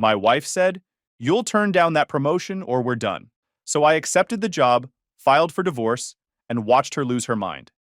My wife said, "You'll turn down that promotion or we're done." So I accepted the job, filed for divorce, and watched her lose her mind.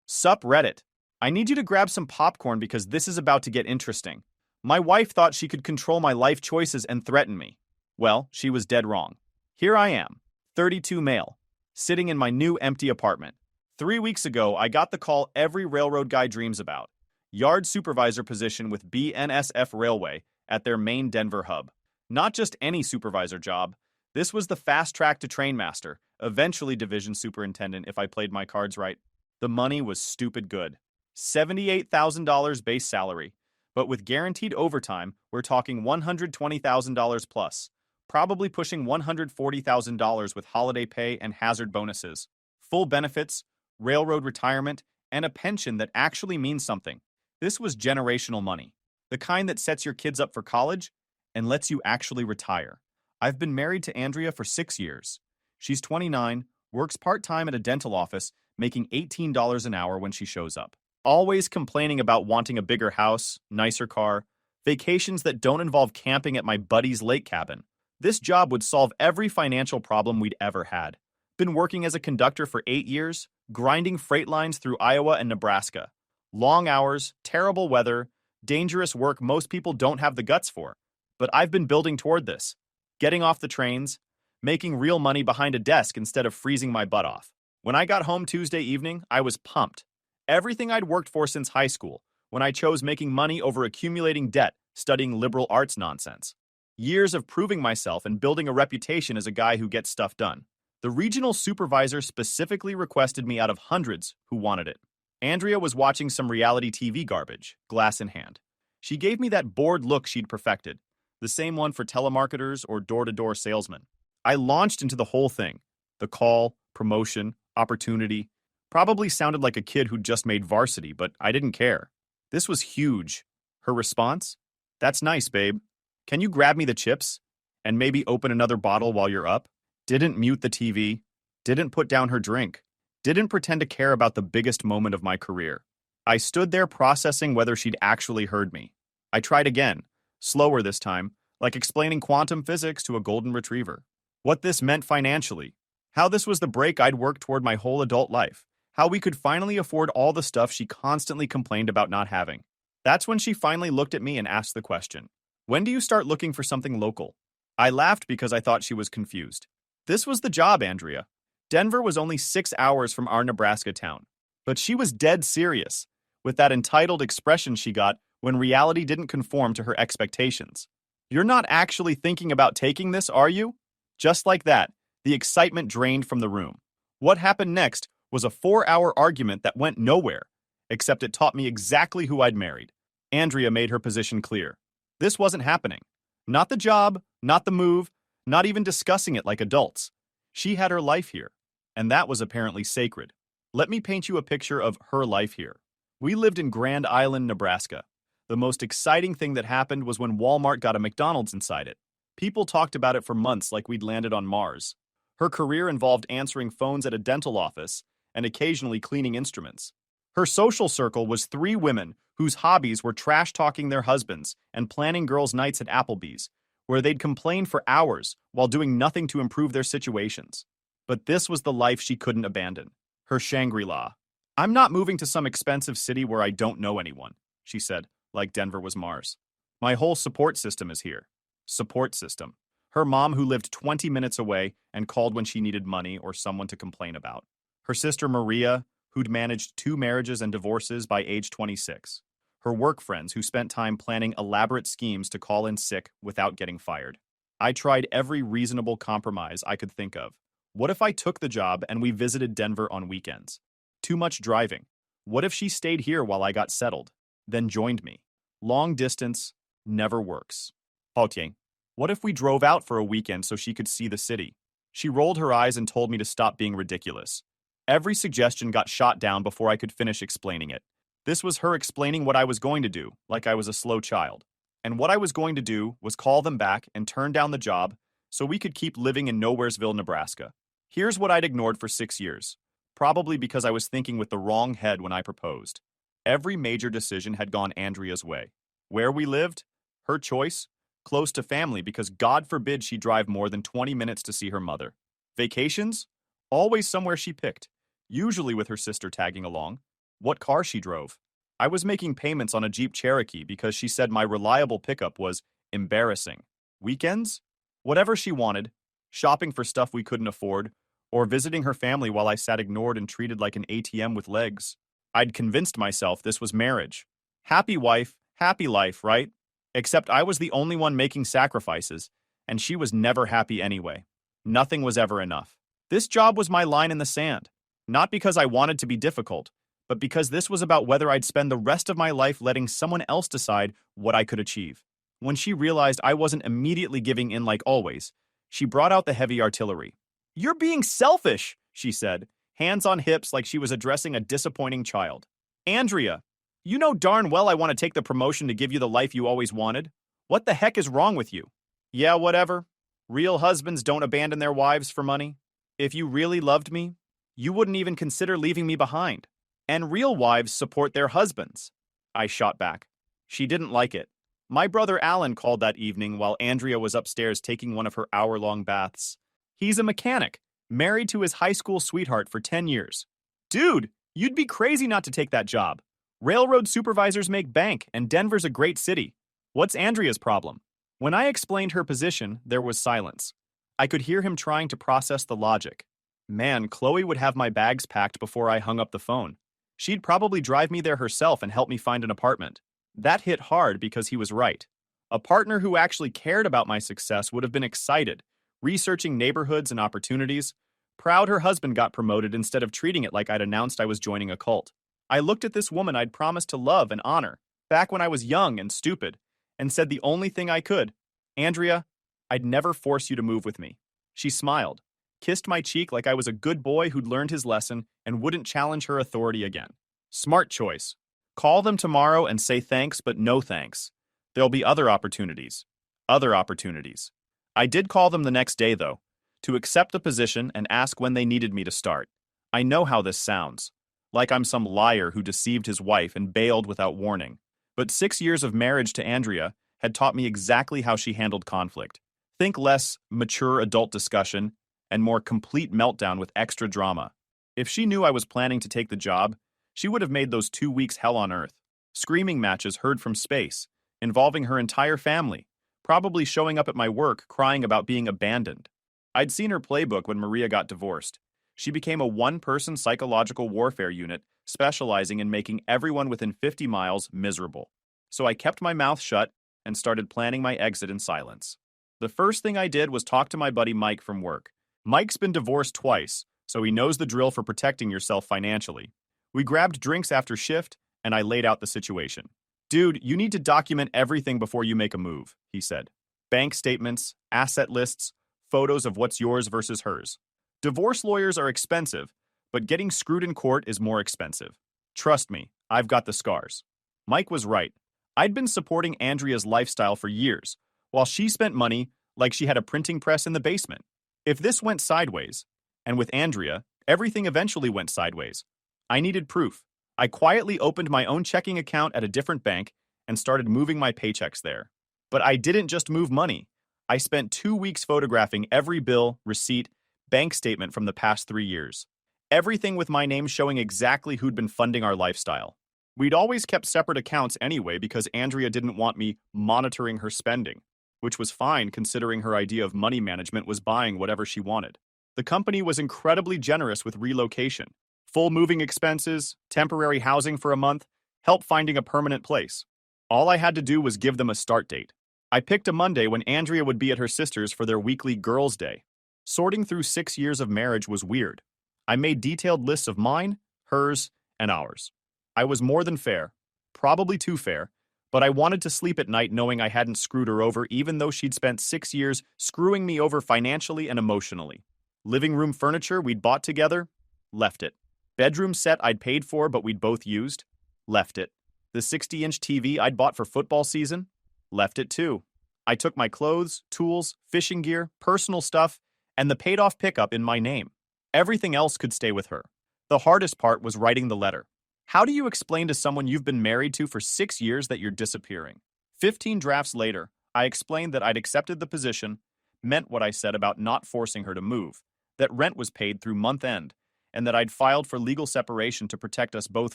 Sup, Reddit. I need you to grab some popcorn because this is about to get interesting. My wife thought she could control my life choices and threaten me. Well, she was dead wrong. Here I am, 32 male, sitting in my new empty apartment. 3 weeks ago, I got the call every railroad guy dreams about. Yard supervisor position with BNSF Railway at their main Denver hub. Not just any supervisor job. This was the fast track to train master, eventually division superintendent if I played my cards right. The money was stupid good. $78,000 base salary. But with guaranteed overtime, we're talking $120,000 plus. Probably pushing $140,000 with holiday pay and hazard bonuses. Full benefits, railroad retirement, and a pension that actually means something. This was generational money. The kind that sets your kids up for college and lets you actually retire. I've been married to Andrea for 6 years. She's 29, works part-time at a dental office, making $18 an hour when she shows up. Always complaining about wanting a bigger house, nicer car, vacations that don't involve camping at my buddy's lake cabin. This job would solve every financial problem we'd ever had. Been working as a conductor for 8 years, grinding freight lines through Iowa and Nebraska. Long hours, terrible weather, dangerous work most people don't have the guts for. But I've been building toward this. Getting off the trains, making real money behind a desk instead of freezing my butt off. When I got home Tuesday evening, I was pumped. Everything I'd worked for since high school, when I chose making money over accumulating debt, studying liberal arts nonsense. Years of proving myself and building a reputation as a guy who gets stuff done. The regional supervisor specifically requested me out of hundreds who wanted it. Andrea was watching some reality TV garbage, glass in hand. She gave me that bored look she'd perfected, the same one for telemarketers or door-to-door salesmen. I launched into the whole thing. The call, promotion, opportunity. Probably sounded like a kid who'd just made varsity, but I didn't care. This was huge. Her response? "That's nice, babe. Can you grab me the chips? And maybe open another bottle while you're up?" Didn't mute the TV. Didn't put down her drink. Didn't pretend to care about the biggest moment of my career. I stood there processing whether she'd actually heard me. I tried again, slower this time, like explaining quantum physics to a golden retriever. What this meant financially. How this was the break I'd worked toward my whole adult life. How we could finally afford all the stuff she constantly complained about not having. That's when she finally looked at me and asked the question, "When do you start looking for something local?" I laughed because I thought she was confused. This was the job, Andrea. Denver was only 6 hours from our Nebraska town. But she was dead serious, with that entitled expression she got when reality didn't conform to her expectations. "You're not actually thinking about taking this, are you?" Just like that, the excitement drained from the room. What happened next was a 4-hour argument that went nowhere, except it taught me exactly who I'd married. Andrea made her position clear. This wasn't happening. Not the job, not the move, not even discussing it like adults. She had her life here, and that was apparently sacred. Let me paint you a picture of her life here. We lived in Grand Island, Nebraska. The most exciting thing that happened was when Walmart got a McDonald's inside it. People talked about it for months like we'd landed on Mars. Her career involved answering phones at a dental office and occasionally cleaning instruments. Her social circle was 3 women whose hobbies were trash-talking their husbands and planning girls' nights at Applebee's, where they'd complain for hours while doing nothing to improve their situations. But this was the life she couldn't abandon. Her Shangri-La. "I'm not moving to some expensive city where I don't know anyone," she said, like Denver was Mars. "My whole support system is here." Support system. Her mom who lived 20 minutes away and called when she needed money or someone to complain about. Her sister Maria, who'd managed 2 marriages and divorces by age 26. Her work friends who spent time planning elaborate schemes to call in sick without getting fired. I tried every reasonable compromise I could think of. What if I took the job and we visited Denver on weekends? Too much driving. What if she stayed here while I got settled, then joined me? Long distance never works. Hautier. What if we drove out for a weekend so she could see the city? She rolled her eyes and told me to stop being ridiculous. Every suggestion got shot down before I could finish explaining it. This was her explaining what I was going to do, like I was a slow child. And what I was going to do was call them back and turn down the job so we could keep living in Nowheresville, Nebraska. Here's what I'd ignored for 6 years, probably because I was thinking with the wrong head when I proposed. Every major decision had gone Andrea's way. Where we lived? Her choice. close to family because God forbid she drive more than 20 minutes to see her mother. Vacations? Always somewhere she picked, usually with her sister tagging along. What car she drove? I was making payments on a Jeep Cherokee because she said my reliable pickup was embarrassing. Weekends? Whatever she wanted, shopping for stuff we couldn't afford, or visiting her family while I sat ignored and treated like an ATM with legs. I'd convinced myself this was marriage. Happy wife, happy life, right? Except I was the only one making sacrifices, and she was never happy anyway. Nothing was ever enough. This job was my line in the sand, not because I wanted to be difficult, but because this was about whether I'd spend the rest of my life letting someone else decide what I could achieve. When she realized I wasn't immediately giving in like always, she brought out the heavy artillery. "You're being selfish," she said, hands on hips like she was addressing a disappointing child. "Andrea, you know darn well I want to take the promotion to give you the life you always wanted. What the heck is wrong with you?" "Yeah, whatever. Real husbands don't abandon their wives for money. If you really loved me, you wouldn't even consider leaving me behind. And real wives support their husbands," I shot back. She didn't like it. My brother Alan called that evening while Andrea was upstairs taking one of her hour-long baths. He's a mechanic, married to his high school sweetheart for 10 years. "Dude, you'd be crazy not to take that job. Railroad supervisors make bank, and Denver's a great city. What's Andrea's problem?" When I explained her position, there was silence. I could hear him trying to process the logic. Man, Chloe would have my bags packed before I hung up the phone. She'd probably drive me there herself and help me find an apartment. That hit hard because he was right. A partner who actually cared about my success would have been excited, researching neighborhoods and opportunities, proud her husband got promoted instead of treating it like I'd announced I was joining a cult. I looked at this woman I'd promised to love and honor, back when I was young and stupid, and said the only thing I could, "Andrea, I'd never force you to move with me." She smiled, kissed my cheek like I was a good boy who'd learned his lesson and wouldn't challenge her authority again. Smart choice. Call them tomorrow and say thanks, but no thanks. There'll be other opportunities. Other opportunities. I did call them the next day, though, to accept the position and ask when they needed me to start. I know how this sounds. Like I'm some liar who deceived his wife and bailed without warning. But 6 years of marriage to Andrea had taught me exactly how she handled conflict. Think less mature adult discussion and more complete meltdown with extra drama. If she knew I was planning to take the job, she would have made those 2 weeks hell on earth. Screaming matches heard from space, involving her entire family, probably showing up at my work crying about being abandoned. I'd seen her playbook when Maria got divorced. She became a one-person psychological warfare unit specializing in making everyone within 50 miles miserable. So I kept my mouth shut and started planning my exit in silence. The first thing I did was talk to my buddy Mike from work. Mike's been divorced twice, so he knows the drill for protecting yourself financially. We grabbed drinks after shift, and I laid out the situation. "Dude, you need to document everything before you make a move," he said. "Bank statements, asset lists, photos of what's yours versus hers. Divorce lawyers are expensive, but getting screwed in court is more expensive. Trust me, I've got the scars." Mike was right. I'd been supporting Andrea's lifestyle for years, while she spent money like she had a printing press in the basement. If this went sideways, and with Andrea, everything eventually went sideways, I needed proof. I quietly opened my own checking account at a different bank and started moving my paychecks there. But I didn't just move money. I spent 2 weeks photographing every bill, receipt, bank statement from the past 3 years. Everything with my name showing exactly who'd been funding our lifestyle. We'd always kept separate accounts anyway because Andrea didn't want me monitoring her spending, which was fine considering her idea of money management was buying whatever she wanted. The company was incredibly generous with relocation. Full moving expenses, temporary housing for a month, help finding a permanent place. All I had to do was give them a start date. I picked a Monday when Andrea would be at her sister's for their weekly girls' day. Sorting through 6 years of marriage was weird. I made detailed lists of mine, hers, and ours. I was more than fair, probably too fair, but I wanted to sleep at night knowing I hadn't screwed her over even though she'd spent 6 years screwing me over financially and emotionally. Living room furniture we'd bought together, left it. Bedroom set I'd paid for but we'd both used, left it. The 60-inch TV I'd bought for football season, left it too. I took my clothes, tools, fishing gear, personal stuff, and the paid-off pickup in my name. Everything else could stay with her. The hardest part was writing the letter. How do you explain to someone you've been married to for 6 years that you're disappearing? 15 drafts later, I explained that I'd accepted the position, meant what I said about not forcing her to move, that rent was paid through month end, and that I'd filed for legal separation to protect us both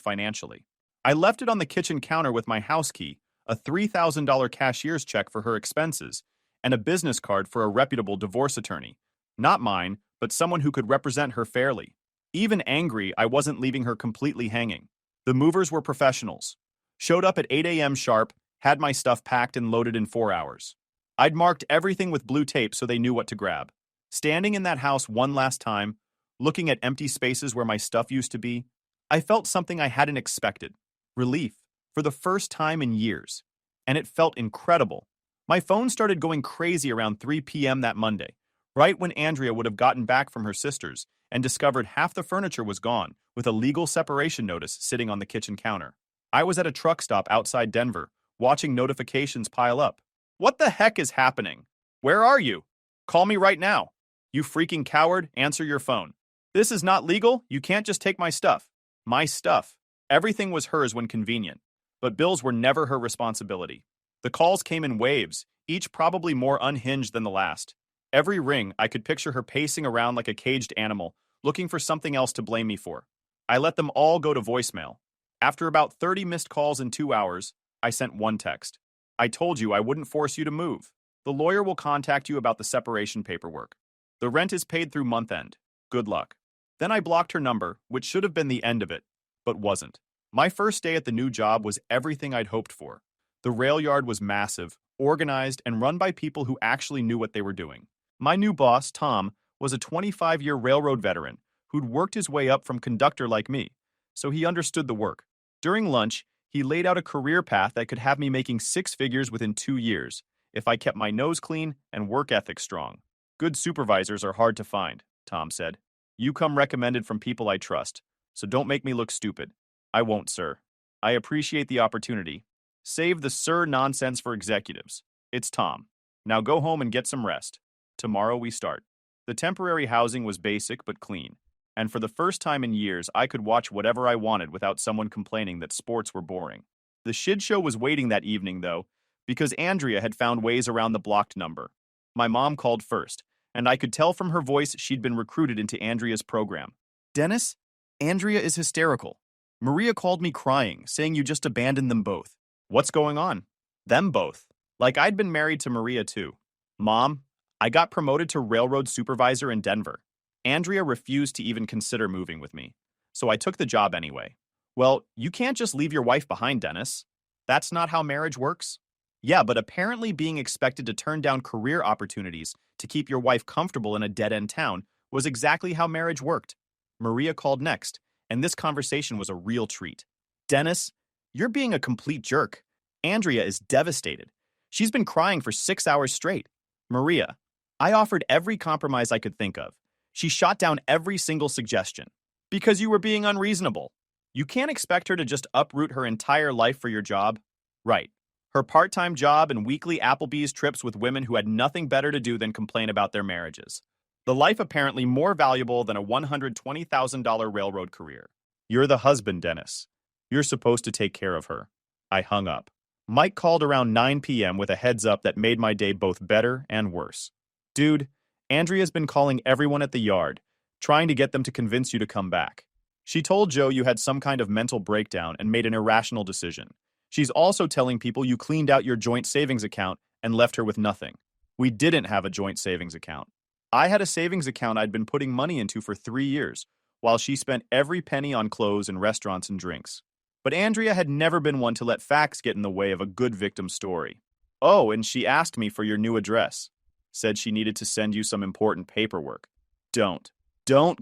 financially. I left it on the kitchen counter with my house key, a $3,000 cashier's check for her expenses, and a business card for a reputable divorce attorney. Not mine, but someone who could represent her fairly. Even angry, I wasn't leaving her completely hanging. The movers were professionals. Showed up at 8 a.m. sharp, had my stuff packed and loaded in 4 hours. I'd marked everything with blue tape so they knew what to grab. Standing in that house one last time, looking at empty spaces where my stuff used to be, I felt something I hadn't expected. Relief, for the first time in years. And it felt incredible. My phone started going crazy around 3 p.m. that Monday, right when Andrea would have gotten back from her sister's and discovered half the furniture was gone, with a legal separation notice sitting on the kitchen counter. I was at a truck stop outside Denver, watching notifications pile up. What the heck is happening? Where are you? Call me right now. You freaking coward, answer your phone. This is not legal, you can't just take my stuff. My stuff. Everything was hers when convenient, but bills were never her responsibility. The calls came in waves, each probably more unhinged than the last. Every ring, I could picture her pacing around like a caged animal, looking for something else to blame me for. I let them all go to voicemail. After about 30 missed calls in 2 hours, I sent one text. I told you I wouldn't force you to move. The lawyer will contact you about the separation paperwork. The rent is paid through month end. Good luck. Then I blocked her number, which should have been the end of it, but wasn't. My first day at the new job was everything I'd hoped for. The rail yard was massive, organized, and run by people who actually knew what they were doing. My new boss, Tom, was a 25-year railroad veteran who'd worked his way up from conductor like me, so he understood the work. During lunch, he laid out a career path that could have me making 6 figures within 2 years if I kept my nose clean and work ethic strong. Good supervisors are hard to find, Tom said. You come recommended from people I trust, so don't make me look stupid. I won't, sir. I appreciate the opportunity. Save the sir nonsense for executives. It's Tom. Now go home and get some rest. Tomorrow we start. The temporary housing was basic but clean, and for the first time in years I could watch whatever I wanted without someone complaining that sports were boring. The shit show was waiting that evening, though, because Andrea had found ways around the blocked number. My mom called first, and I could tell from her voice she'd been recruited into Andrea's program. Dennis, Andrea is hysterical. Maria called me crying, saying you just abandoned them both. What's going on? Them both. Like I'd been married to Maria too. Mom, I got promoted to railroad supervisor in Denver. Andrea refused to even consider moving with me, so I took the job anyway. Well, you can't just leave your wife behind, Dennis. That's not how marriage works. Yeah, but apparently being expected to turn down career opportunities to keep your wife comfortable in a dead-end town was exactly how marriage worked. Maria called next, and this conversation was a real treat. Dennis, you're being a complete jerk. Andrea is devastated. She's been crying for 6 hours straight. Maria, I offered every compromise I could think of. She shot down every single suggestion. Because you were being unreasonable. You can't expect her to just uproot her entire life for your job. Right. Her part-time job and weekly Applebee's trips with women who had nothing better to do than complain about their marriages. The life apparently more valuable than a $120,000 railroad career. You're the husband, Dennis. You're supposed to take care of her. I hung up. Mike called around 9 p.m. with a heads up that made my day both better and worse. Dude, Andrea's been calling everyone at the yard, trying to get them to convince you to come back. She told Joe you had some kind of mental breakdown and made an irrational decision. She's also telling people you cleaned out your joint savings account and left her with nothing. We didn't have a joint savings account. I had a savings account I'd been putting money into for 3 years, while she spent every penny on clothes and restaurants and drinks. But Andrea had never been one to let facts get in the way of a good victim story. Oh, and she asked me for your new address. Said she needed to send you some important paperwork. Don't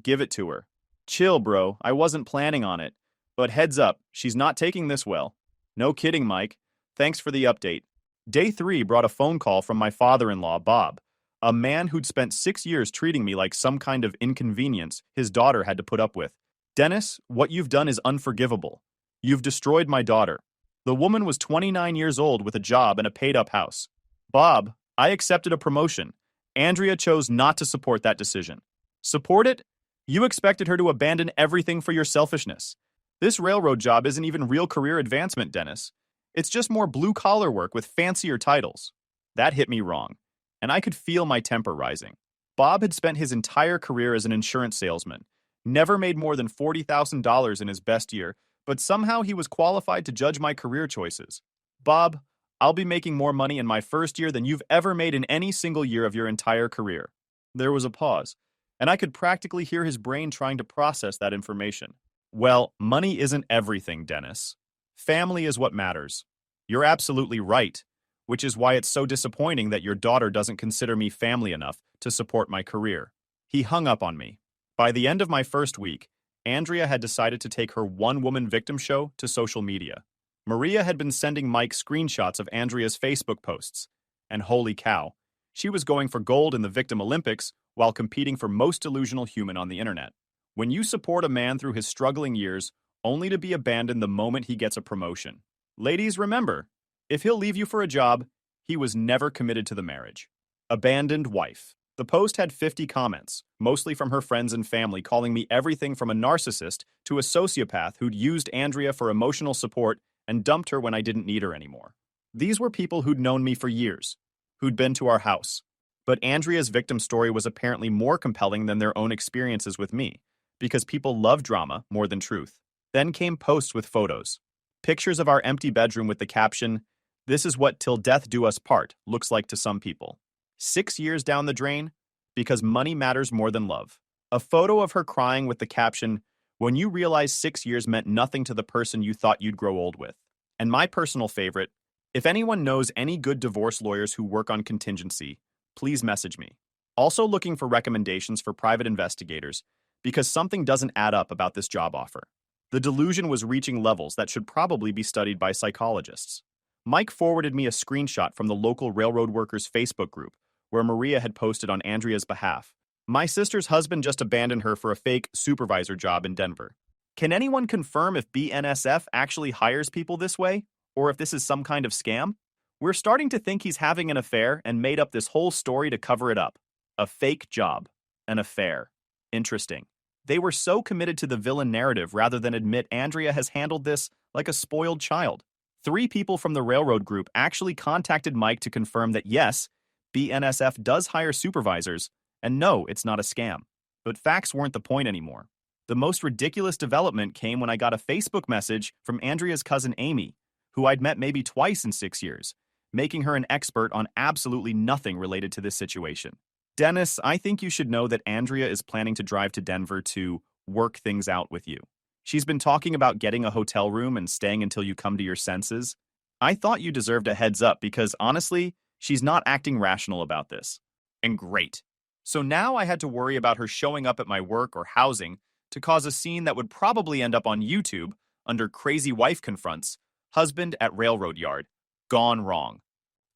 give it to her. Chill, bro, I wasn't planning on it. But heads up, she's not taking this well. No kidding, Mike. Thanks for the update. Day 3 brought a phone call from my father-in-law, Bob, a man who'd spent 6 years treating me like some kind of inconvenience his daughter had to put up with. Dennis, what you've done is unforgivable. You've destroyed my daughter. The woman was 29 years old with a job and a paid-up house. Bob, I accepted a promotion. Andrea chose not to support that decision. Support it? You expected her to abandon everything for your selfishness. This railroad job isn't even real career advancement, Dennis. It's just more blue-collar work with fancier titles. That hit me wrong, and I could feel my temper rising. Bob had spent his entire career as an insurance salesman, never made more than $40,000 in his best year, but somehow he was qualified to judge my career choices. Bob, I'll be making more money in my first year than you've ever made in any single year of your entire career. There was a pause, and I could practically hear his brain trying to process that information. Well, money isn't everything, Dennis. Family is what matters. You're absolutely right, which is why it's so disappointing that your daughter doesn't consider me family enough to support my career. He hung up on me. By the end of my first week, Andrea had decided to take her one-woman victim show to social media. Maria had been sending Mike screenshots of Andrea's Facebook posts, and holy cow, she was going for gold in the Victim Olympics while competing for most delusional human on the internet. When you support a man through his struggling years, only to be abandoned the moment he gets a promotion. Ladies, remember, if he'll leave you for a job, he was never committed to the marriage. Abandoned wife. The post had 50 comments, mostly from her friends and family, calling me everything from a narcissist to a sociopath who'd used Andrea for emotional support and dumped her when I didn't need her anymore. These were people who'd known me for years, who'd been to our house. But Andrea's victim story was apparently more compelling than their own experiences with me, because people love drama more than truth. Then came posts with photos. Pictures of our empty bedroom with the caption, "This is what till death do us part" looks like to some people. 6 years down the drain, because money matters more than love. A photo of her crying with the caption, "When you realize 6 years meant nothing to the person you thought you'd grow old with." And my personal favorite, if anyone knows any good divorce lawyers who work on contingency, please message me. Also looking for recommendations for private investigators, because something doesn't add up about this job offer. The delusion was reaching levels that should probably be studied by psychologists. Mike forwarded me a screenshot from the local railroad workers' Facebook group, where Maria had posted on Andrea's behalf. "My sister's husband just abandoned her for a fake supervisor job in Denver. Can anyone confirm if BNSF actually hires people this way, or if this is some kind of scam? We're starting to think he's having an affair and made up this whole story to cover it up. A fake job. An affair. Interesting. They were so committed to the villain narrative rather than admit Andrea has handled this like a spoiled child. 3 people from the railroad group actually contacted Mike to confirm that yes, BNSF does hire supervisors, and no, it's not a scam. But facts weren't the point anymore. The most ridiculous development came when I got a Facebook message from Andrea's cousin Amy, who I'd met maybe twice in 6 years, making her an expert on absolutely nothing related to this situation. Dennis, I think you should know that Andrea is planning to drive to Denver to work things out with you. She's been talking about getting a hotel room and staying until you come to your senses. I thought you deserved a heads up because, honestly, she's not acting rational about this. And great. So now I had to worry about her showing up at my work or housing to cause a scene that would probably end up on YouTube under "Crazy Wife Confronts Husband at Railroad Yard. Gone wrong."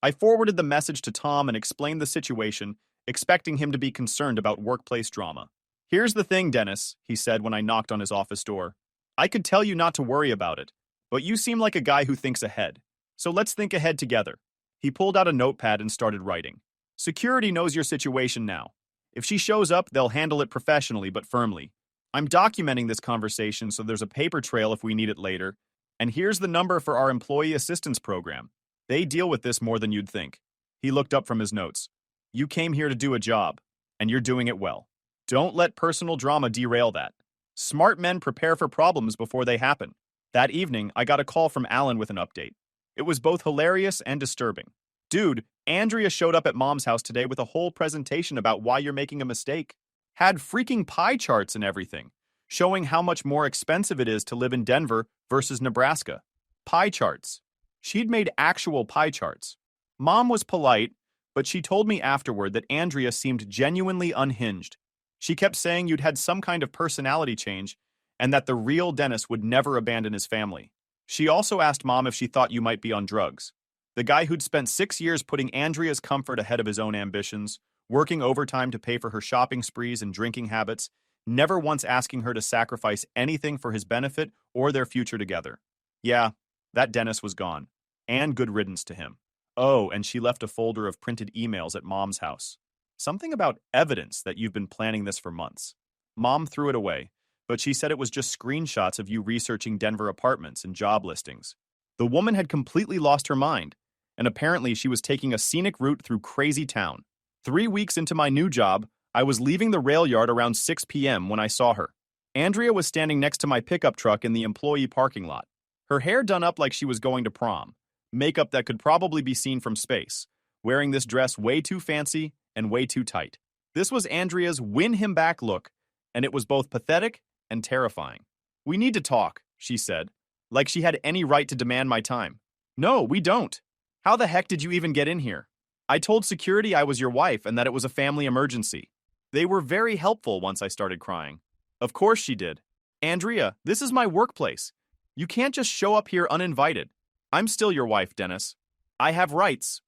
I forwarded the message to Tom and explained the situation, expecting him to be concerned about workplace drama. "Here's the thing, Dennis," he said when I knocked on his office door. "I could tell you not to worry about it, but you seem like a guy who thinks ahead. So let's think ahead together." He pulled out a notepad and started writing. "Security knows your situation now. If she shows up, they'll handle it professionally but firmly. I'm documenting this conversation so there's a paper trail if we need it later. And here's the number for our employee assistance program. They deal with this more than you'd think." He looked up from his notes. "You came here to do a job, and you're doing it well. Don't let personal drama derail that. Smart men prepare for problems before they happen." That evening, I got a call from Alan with an update. It was both hilarious and disturbing. "Dude, Andrea showed up at Mom's house today with a whole presentation about why you're making a mistake. Had freaking pie charts and everything, showing how much more expensive it is to live in Denver versus Nebraska. Pie charts. She'd made actual pie charts. Mom was polite, but she told me afterward that Andrea seemed genuinely unhinged. She kept saying you'd had some kind of personality change and that the real Dennis would never abandon his family. She also asked Mom if she thought you might be on drugs. The guy who'd spent 6 years putting Andrea's comfort ahead of his own ambitions, working overtime to pay for her shopping sprees and drinking habits, never once asking her to sacrifice anything for his benefit or their future together. Yeah, that Dennis was gone. And good riddance to him. Oh, and she left a folder of printed emails at Mom's house. Something about evidence that you've been planning this for months. Mom threw it away, but she said it was just screenshots of you researching Denver apartments and job listings. The woman had completely lost her mind, and apparently she was taking a scenic route through crazy town. 3 weeks into my new job, I was leaving the rail yard around 6 p.m. when I saw her. Andrea was standing next to my pickup truck in the employee parking lot. Her hair done up like she was going to prom, makeup that could probably be seen from space, wearing this dress way too fancy and way too tight. This was Andrea's win him back look, and it was both pathetic and terrifying. "We need to talk," she said, like she had any right to demand my time. "No, we don't. How the heck did you even get in here?" "I told security I was your wife and that it was a family emergency. They were very helpful once I started crying." "Of course she did. Andrea, this is my workplace. You can't just show up here uninvited." "I'm still your wife, Dennis. I have rights.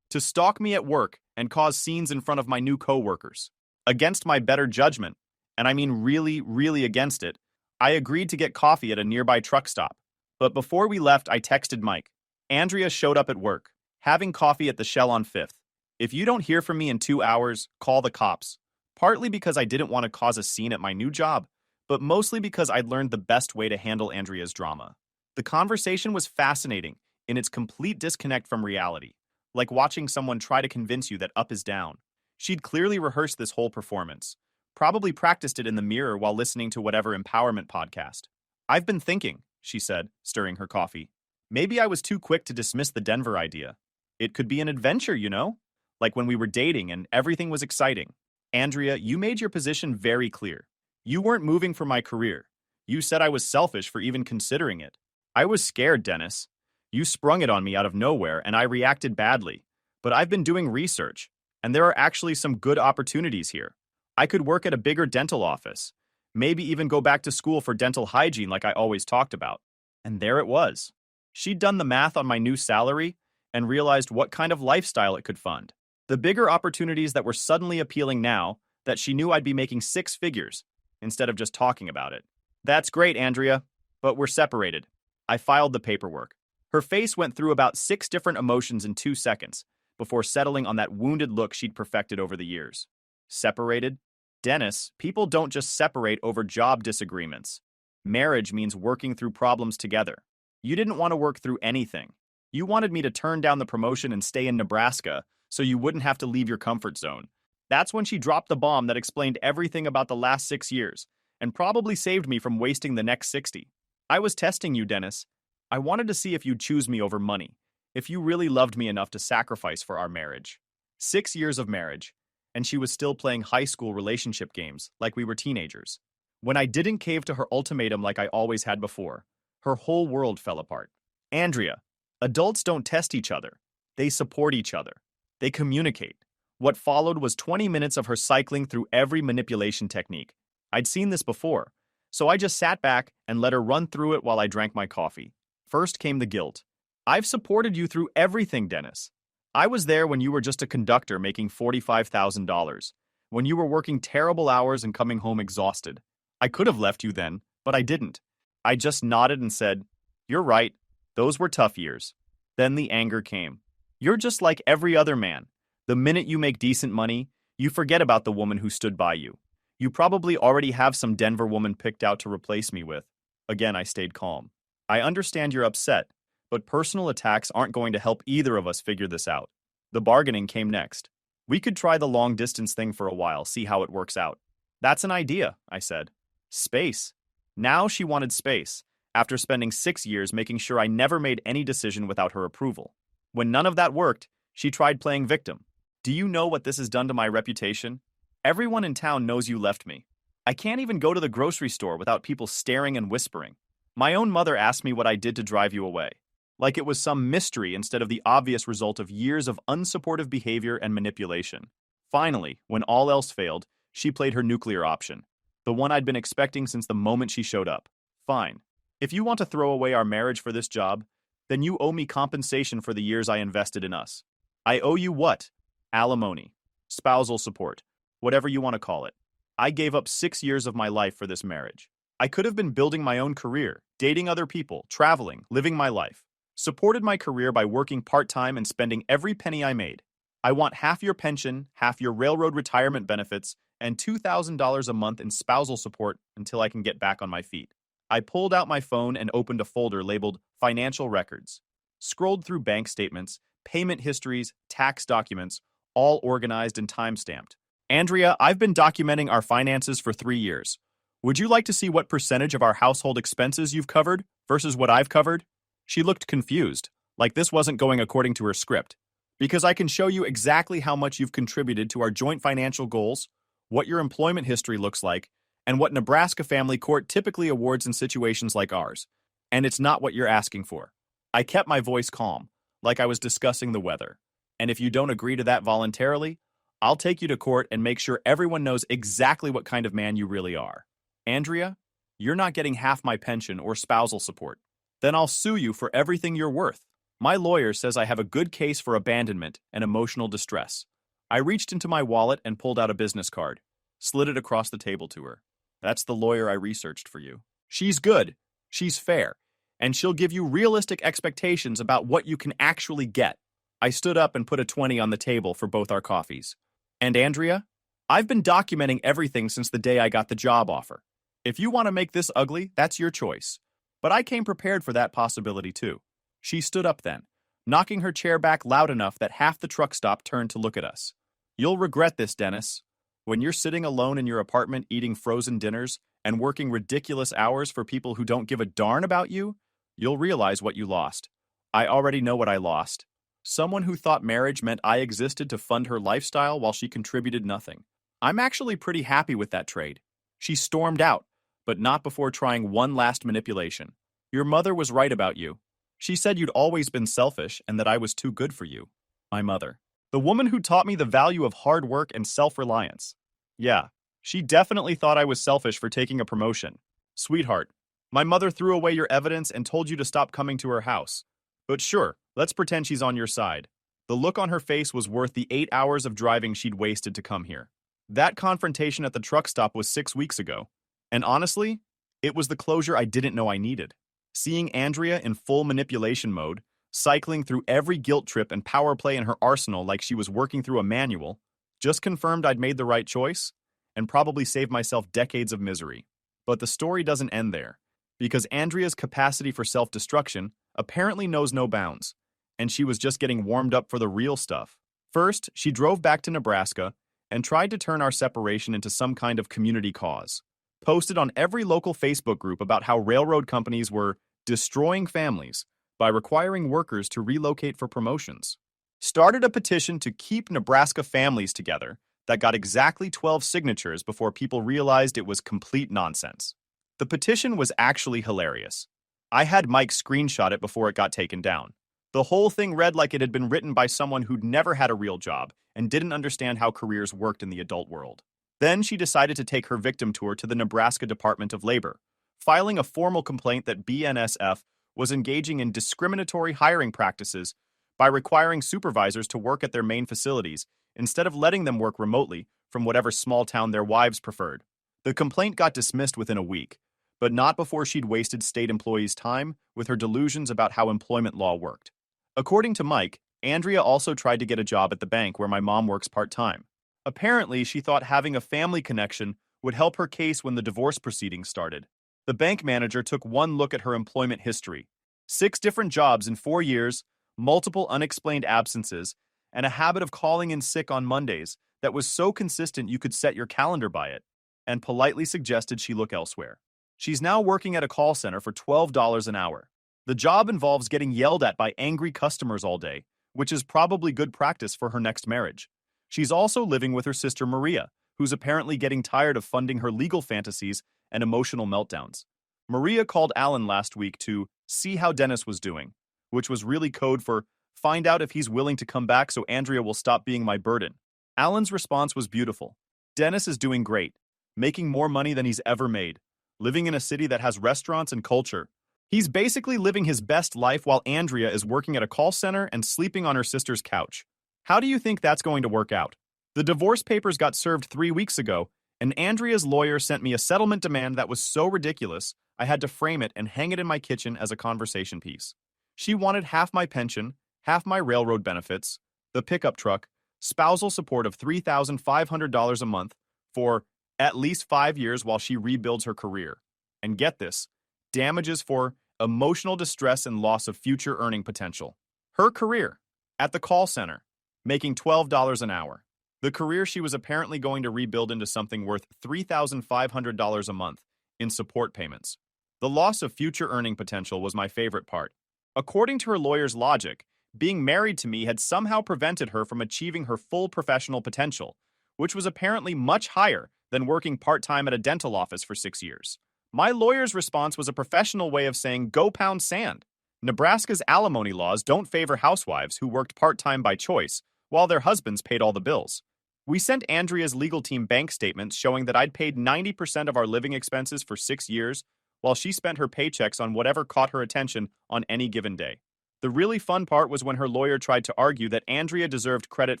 To stalk me at work and cause scenes in front of my new coworkers. Against my better judgment, and I mean really, really against it, I agreed to get coffee at a nearby truck stop. But before we left, I texted Mike. Andrea showed up at work, having coffee at the Shell on 5th. If you don't hear from me in 2 hours, call the cops. Partly because I didn't want to cause a scene at my new job, but mostly because I'd learned the best way to handle Andrea's drama. The conversation was fascinating in its complete disconnect from reality, like watching someone try to convince you that up is down. She'd clearly rehearsed this whole performance, probably practiced it in the mirror while listening to whatever empowerment podcast. "I've been thinking," she said, stirring her coffee. "Maybe I was too quick to dismiss the Denver idea. It could be an adventure, you know? Like when we were dating and everything was exciting. Andrea, you made your position very clear. You weren't moving for my career. You said I was selfish for even considering it. I was scared, Dennis. You sprung it on me out of nowhere and I reacted badly. But I've been doing research, and there are actually some good opportunities here. I could work at a bigger dental office. Maybe even go back to school for dental hygiene like I always talked about." And there it was. She'd done the math on my new salary and realized what kind of lifestyle it could fund. The bigger opportunities that were suddenly appealing now that she knew I'd be making 6 figures instead of just talking about it. "That's great, Andrea, but we're separated." I filed the paperwork. Her face went through about 6 different emotions in 2 seconds before settling on that wounded look she'd perfected over the years. Separated? Dennis, people don't just separate over job disagreements. Marriage means working through problems together. You didn't want to work through anything. You wanted me to turn down the promotion and stay in Nebraska so you wouldn't have to leave your comfort zone. That's when she dropped the bomb that explained everything about the last 6 years and probably saved me from wasting the next 60. "I was testing you, Dennis. I wanted to see if you'd choose me over money, if you really loved me enough to sacrifice for our marriage." 6 years of marriage, and she was still playing high school relationship games like we were teenagers. When I didn't cave to her ultimatum like I always had before, her whole world fell apart. "Andrea, adults don't test each other. They support each other. They communicate." What followed was 20 minutes of her cycling through every manipulation technique. I'd seen this before, so I just sat back and let her run through it while I drank my coffee. First came the guilt. "I've supported you through everything, Dennis. I was there when you were just a conductor making $45,000, when you were working terrible hours and coming home exhausted. I could have left you then, but I didn't." I just nodded and said, "You're right. Those were tough years." Then the anger came. "You're just like every other man. The minute you make decent money, you forget about the woman who stood by you. You probably already have some Denver woman picked out to replace me with." Again, I stayed calm. "I understand you're upset, but personal attacks aren't going to help either of us figure this out." The bargaining came next. "We could try the long-distance thing for a while, see how it works out." "That's an idea," I said. Space. Now she wanted space, after spending 6 years making sure I never made any decision without her approval. When none of that worked, she tried playing victim. "Do you know what this has done to my reputation? Everyone in town knows you left me. I can't even go to the grocery store without people staring and whispering. My own mother asked me what I did to drive you away. Like it was some mystery instead of the obvious result of years of unsupportive behavior and manipulation." Finally, when all else failed, she played her nuclear option. The one I'd been expecting since the moment she showed up. "Fine. If you want to throw away our marriage for this job, then you owe me compensation for the years I invested in us." "I owe you what?" "Alimony. Spousal support. Whatever you want to call it. I gave up 6 years of my life for this marriage. I could have been building my own career, dating other people, traveling, living my life. Supported my career by working part-time and spending every penny I made. I want half your pension, half your railroad retirement benefits, and $2,000 a month in spousal support until I can get back on my feet." I pulled out my phone and opened a folder labeled Financial Records. scrolled through bank statements, payment histories, tax documents, all organized and time-stamped. Andrea, I've been documenting our finances for 3 years. Would you like to see what percentage of our household expenses you've covered versus what I've covered? She looked confused, like this wasn't going according to her script. Because I can show you exactly how much you've contributed to our joint financial goals, what your employment history looks like, and what Nebraska Family Court typically awards in situations like ours. And it's not what you're asking for. I kept my voice calm, like I was discussing the weather. And if you don't agree to that voluntarily, I'll take you to court and make sure everyone knows exactly what kind of man you really are. Andrea, you're not getting half my pension or spousal support. Then I'll sue you for everything you're worth. My lawyer says I have a good case for abandonment and emotional distress. I reached into my wallet and pulled out a business card, slid it across the table to her. That's the lawyer I researched for you. She's good, she's fair, and she'll give you realistic expectations about what you can actually get. I stood up and put a 20 on the table for both our coffees. And Andrea, I've been documenting everything since the day I got the job offer. If you want to make this ugly, that's your choice. But I came prepared for that possibility too. She stood up then, knocking her chair back loud enough that half the truck stop turned to look at us. You'll regret this, Dennis. When you're sitting alone in your apartment eating frozen dinners and working ridiculous hours for people who don't give a darn about you, you'll realize what you lost. I already know what I lost. Someone who thought marriage meant I existed to fund her lifestyle while she contributed nothing. I'm actually pretty happy with that trade. She stormed out, but not before trying one last manipulation. Your mother was right about you. She said you'd always been selfish and that I was too good for you. My mother. The woman who taught me the value of hard work and self-reliance. Yeah, she definitely thought I was selfish for taking a promotion. Sweetheart, my mother threw away your evidence and told you to stop coming to her house. But sure, let's pretend she's on your side. The look on her face was worth the 8 hours of driving she'd wasted to come here. That confrontation at the truck stop was 6 weeks ago. And honestly, it was the closure I didn't know I needed. Seeing Andrea in full manipulation mode, cycling through every guilt trip and power play in her arsenal like she was working through a manual, just confirmed I'd made the right choice and probably saved myself decades of misery. But the story doesn't end there, because Andrea's capacity for self-destruction apparently knows no bounds, and she was just getting warmed up for the real stuff. First, she drove back to Nebraska and tried to turn our separation into some kind of community cause. Posted on every local Facebook group about how railroad companies were destroying families by requiring workers to relocate for promotions. Started a petition to keep Nebraska families together that got exactly 12 signatures before people realized it was complete nonsense. The petition was actually hilarious. I had Mike screenshot it before it got taken down. The whole thing read like it had been written by someone who'd never had a real job and didn't understand how careers worked in the adult world. Then she decided to take her victim tour to the Nebraska Department of Labor, filing a formal complaint that BNSF was engaging in discriminatory hiring practices by requiring supervisors to work at their main facilities instead of letting them work remotely from whatever small town their wives preferred. The complaint got dismissed within a week, but not before she'd wasted state employees' time with her delusions about how employment law worked. According to Mike, Andrea also tried to get a job at the bank where my mom works part-time. Apparently, she thought having a family connection would help her case when the divorce proceedings started. The bank manager took one look at her employment history. 6 different jobs in 4 years, multiple unexplained absences, and a habit of calling in sick on Mondays that was so consistent you could set your calendar by it, and politely suggested she look elsewhere. She's now working at a call center for $12 an hour. The job involves getting yelled at by angry customers all day, which is probably good practice for her next marriage. She's also living with her sister Maria, who's apparently getting tired of funding her legal fantasies and emotional meltdowns. Maria called Alan last week to see how Dennis was doing, which was really code for find out if he's willing to come back so Andrea will stop being my burden. Alan's response was beautiful. Dennis is doing great, making more money than he's ever made, living in a city that has restaurants and culture. He's basically living his best life while Andrea is working at a call center and sleeping on her sister's couch. How do you think that's going to work out? The divorce papers got served 3 weeks ago, and Andrea's lawyer sent me a settlement demand that was so ridiculous, I had to frame it and hang it in my kitchen as a conversation piece. She wanted half my pension, half my railroad benefits, the pickup truck, spousal support of $3,500 a month for at least 5 years while she rebuilds her career. And get this, damages for emotional distress and loss of future earning potential. Her career, at the call center, making $12 an hour. The career she was apparently going to rebuild into something worth $3,500 a month in support payments. The loss of future earning potential was my favorite part. According to her lawyer's logic, being married to me had somehow prevented her from achieving her full professional potential, which was apparently much higher than working part-time at a dental office for 6 years. My lawyer's response was a professional way of saying, go pound sand. Nebraska's alimony laws don't favor housewives who worked part-time by choice, while their husbands paid all the bills. We sent Andrea's legal team bank statements showing that I'd paid 90% of our living expenses for 6 years, while she spent her paychecks on whatever caught her attention on any given day. The really fun part was when her lawyer tried to argue that Andrea deserved credit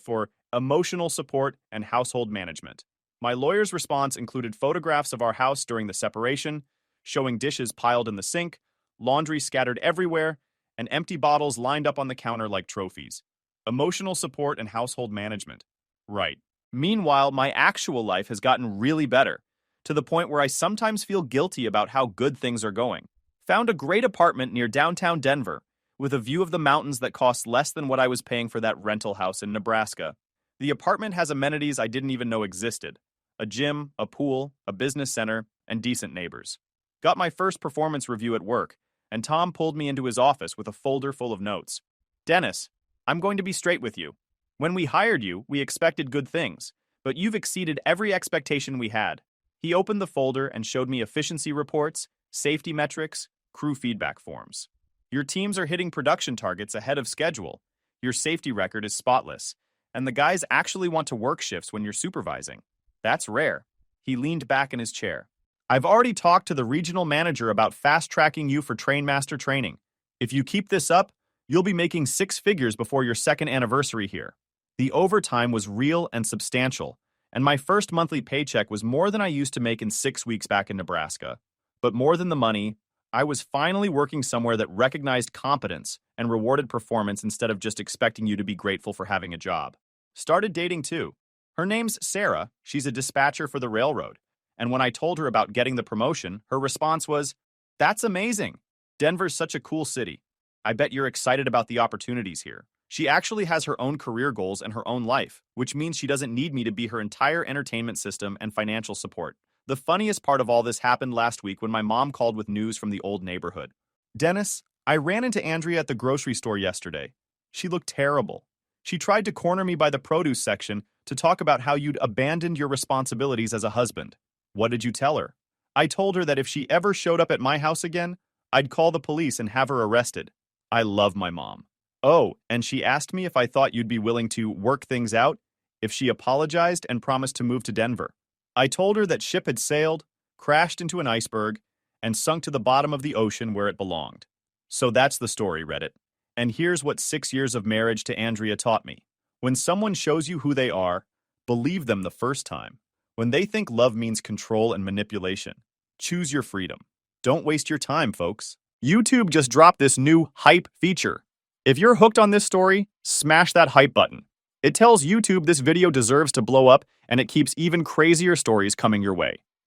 for emotional support and household management. My lawyer's response included photographs of our house during the separation, showing dishes piled in the sink, laundry scattered everywhere, and empty bottles lined up on the counter like trophies. Emotional support and household management. Right. Meanwhile, my actual life has gotten really better, to the point where I sometimes feel guilty about how good things are going. Found a great apartment near downtown Denver, with a view of the mountains that cost less than what I was paying for that rental house in Nebraska. The apartment has amenities I didn't even know existed. A gym, a pool, a business center, and decent neighbors. Got my first performance review at work, and Tom pulled me into his office with a folder full of notes. Dennis, I'm going to be straight with you. When we hired you, we expected good things, but you've exceeded every expectation we had. He opened the folder and showed me efficiency reports, safety metrics, crew feedback forms. Your teams are hitting production targets ahead of schedule. Your safety record is spotless, and the guys actually want to work shifts when you're supervising. That's rare. He leaned back in his chair. I've already talked to the regional manager about fast-tracking you for Trainmaster training. If you keep this up, you'll be making 6 figures before your second anniversary here. The overtime was real and substantial, and my first monthly paycheck was more than I used to make in 6 weeks back in Nebraska. But more than the money, I was finally working somewhere that recognized competence and rewarded performance instead of just expecting you to be grateful for having a job. Started dating too. Her name's Sarah, she's a dispatcher for the railroad. And when I told her about getting the promotion, her response was, "That's amazing. Denver's such a cool city. I bet you're excited about the opportunities here." She actually has her own career goals and her own life, which means she doesn't need me to be her entire entertainment system and financial support. The funniest part of all this happened last week when my mom called with news from the old neighborhood. Dennis, I ran into Andrea at the grocery store yesterday. She looked terrible. She tried to corner me by the produce section to talk about how you'd abandoned your responsibilities as a husband. What did you tell her? I told her that if she ever showed up at my house again, I'd call the police and have her arrested. I love my mom. Oh, and she asked me if I thought you'd be willing to work things out if she apologized and promised to move to Denver. I told her that ship had sailed, crashed into an iceberg, and sunk to the bottom of the ocean where it belonged. So that's the story, Reddit. And here's what 6 years of marriage to Andrea taught me. When someone shows you who they are, believe them the first time. When they think love means control and manipulation, choose your freedom. Don't waste your time, folks. YouTube just dropped this new hype feature. If you're hooked on this story, smash that hype button. It tells YouTube this video deserves to blow up, and it keeps even crazier stories coming your way.